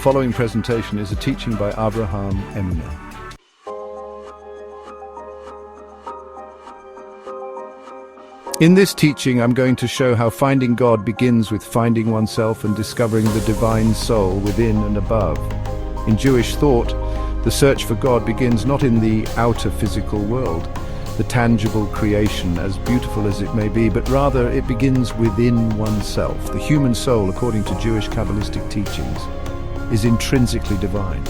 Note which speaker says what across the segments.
Speaker 1: following presentation is a teaching by Abraham Emner. In this teaching, I'm going to show how finding God begins with finding oneself and discovering the divine soul within and above. In Jewish thought, the search for God begins not in the outer physical world, the tangible creation, as beautiful as it may be, but rather it begins within oneself. The human soul, according to Jewish Kabbalistic teachings, is intrinsically divine,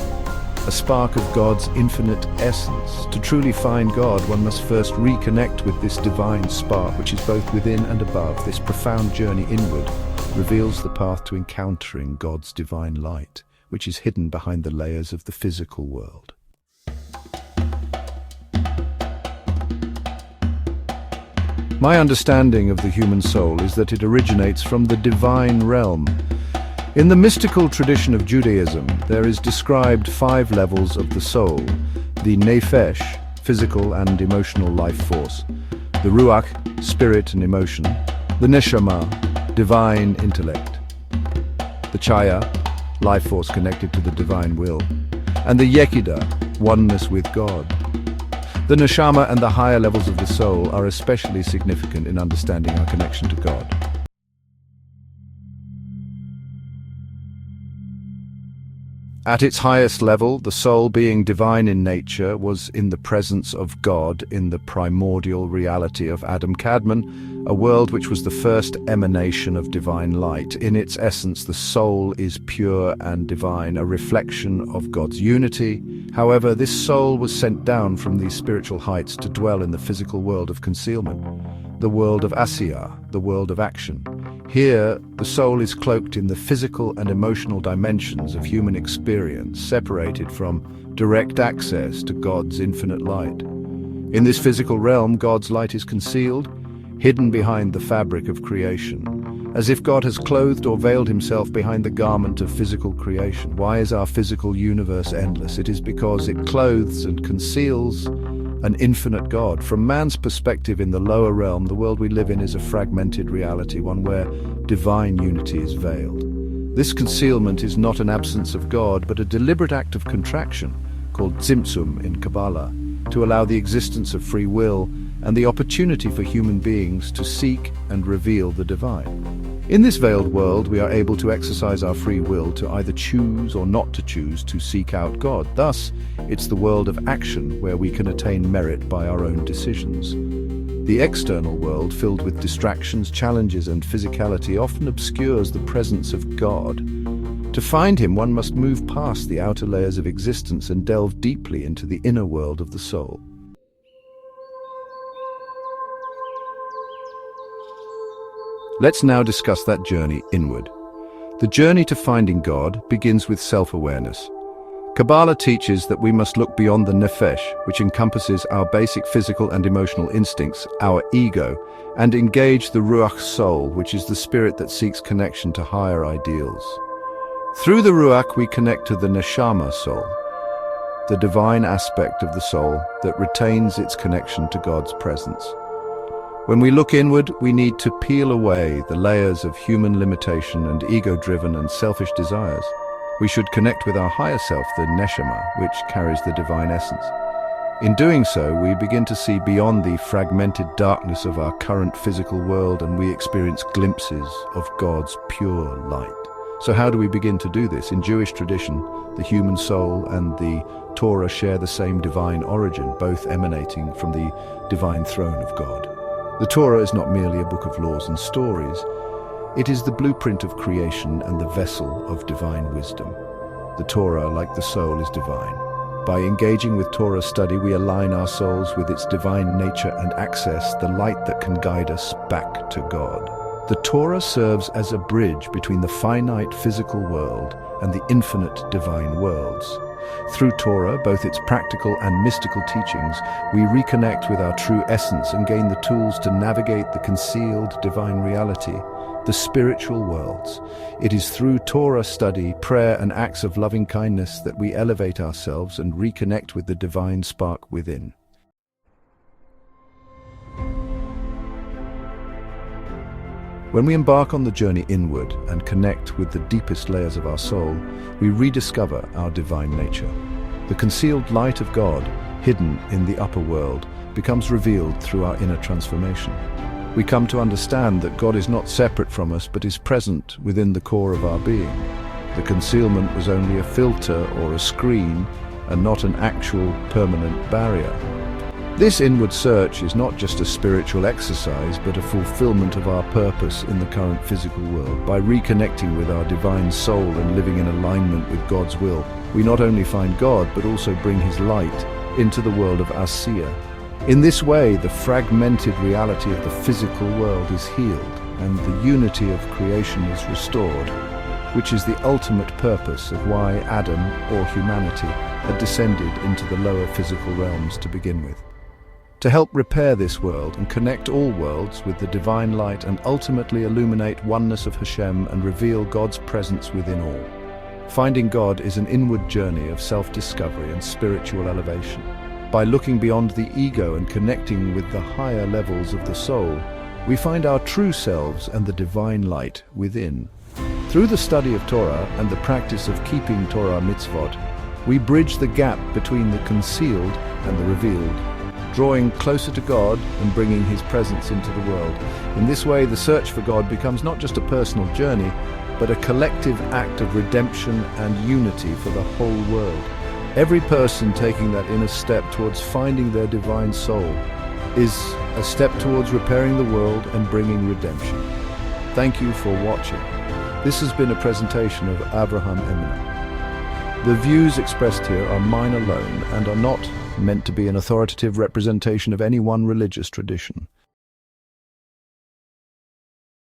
Speaker 1: a spark of God's infinite essence. To truly find God, one must first reconnect with this divine spark, which is both within and above. This profound journey inward reveals the path to encountering God's divine light, which is hidden behind the layers of the physical world. My understanding of the human soul is that it originates from the divine realm. In the mystical tradition of Judaism, there is described 5 levels of the soul: the Nefesh, physical and emotional life force; the Ruach, spirit and emotion; the Neshamah, divine intellect; the Chayah, life force connected to the divine will; and the Yechidah, oneness with God. The Neshamah and the higher levels of the soul are especially significant in understanding our connection to God. At its highest level, the soul, being divine in nature, was in the presence of God in the primordial reality of Adam Kadmon, a world which was the first emanation of divine light. In its essence, the soul is pure and divine, a reflection of God's unity. However, this soul was sent down from these spiritual heights to dwell in the physical world of concealment, the world of Asiyah, the world of action. Here, the soul is cloaked in the physical and emotional dimensions of human experience, separated from direct access to God's infinite light. In this physical realm, God's light is concealed, hidden behind the fabric of creation, as if God has clothed or veiled himself behind the garment of physical creation. Why is our physical universe endless? It is because it clothes and conceals an infinite God. From man's perspective in the lower realm, the world we live in is a fragmented reality, one where divine unity is veiled. This concealment is not an absence of God, but a deliberate act of contraction, called tzimtzum in Kabbalah, to allow the existence of free will and the opportunity for human beings to seek and reveal the divine. In this veiled world, we are able to exercise our free will to either choose or not to choose to seek out God. Thus, it's the world of action where we can attain merit by our own decisions. The external world, filled with distractions, challenges, and physicality, often obscures the presence of God. To find him, one must move past the outer layers of existence and delve deeply into the inner world of the soul. Let's now discuss that journey inward. The journey to finding God begins with self-awareness. Kabbalah teaches that we must look beyond the Nefesh, which encompasses our basic physical and emotional instincts, our ego, and engage the Ruach soul, which is the spirit that seeks connection to higher ideals. Through the Ruach, we connect to the Neshamah soul, the divine aspect of the soul that retains its connection to God's presence. When we look inward, we need to peel away the layers of human limitation and ego-driven and selfish desires. We should connect with our higher self, the Neshamah, which carries the divine essence. In doing so, we begin to see beyond the fragmented darkness of our current physical world, and we experience glimpses of God's pure light. So how do we begin to do this? In Jewish tradition, the human soul and the Torah share the same divine origin, both emanating from the divine throne of God. The Torah is not merely a book of laws and stories. It is the blueprint of creation and the vessel of divine wisdom. The Torah, like the soul, is divine. By engaging with Torah study, we align our souls with its divine nature and access the light that can guide us back to God. The Torah serves as a bridge between the finite physical world and the infinite divine worlds. Through Torah, both its practical and mystical teachings, we reconnect with our true essence and gain the tools to navigate the concealed divine reality, the spiritual worlds. It is through Torah study, prayer, and acts of loving kindness that we elevate ourselves and reconnect with the divine spark within. When we embark on the journey inward and connect with the deepest layers of our soul, we rediscover our divine nature. The concealed light of God, hidden in the upper world, becomes revealed through our inner transformation. We come to understand that God is not separate from us, but is present within the core of our being. The concealment was only a filter or a screen, and not an actual permanent barrier. This inward search is not just a spiritual exercise, but a fulfillment of our purpose in the current physical world. By reconnecting with our divine soul and living in alignment with God's will, we not only find God, but also bring His light into the world of Asiya. In this way, the fragmented reality of the physical world is healed, and the unity of creation is restored, which is the ultimate purpose of why Adam, or humanity, had descended into the lower physical realms to begin with. To help repair this world and connect all worlds with the divine light and ultimately illuminate oneness of Hashem and reveal God's presence within all. Finding God is an inward journey of self-discovery and spiritual elevation. By looking beyond the ego and connecting with the higher levels of the soul, we find our true selves and the divine light within. Through the study of Torah and the practice of keeping Torah mitzvot, we bridge the gap between the concealed and the revealed, drawing closer to God and bringing His presence into the world. In this way, the search for God becomes not just a personal journey, but a collective act of redemption and unity for the whole world. Every person taking that inner step towards finding their divine soul is a step towards repairing the world and bringing redemption. Thank you for watching. This has been a presentation of Avraham Eminer. The views expressed here are mine alone and are not meant to be an authoritative representation of any one religious tradition.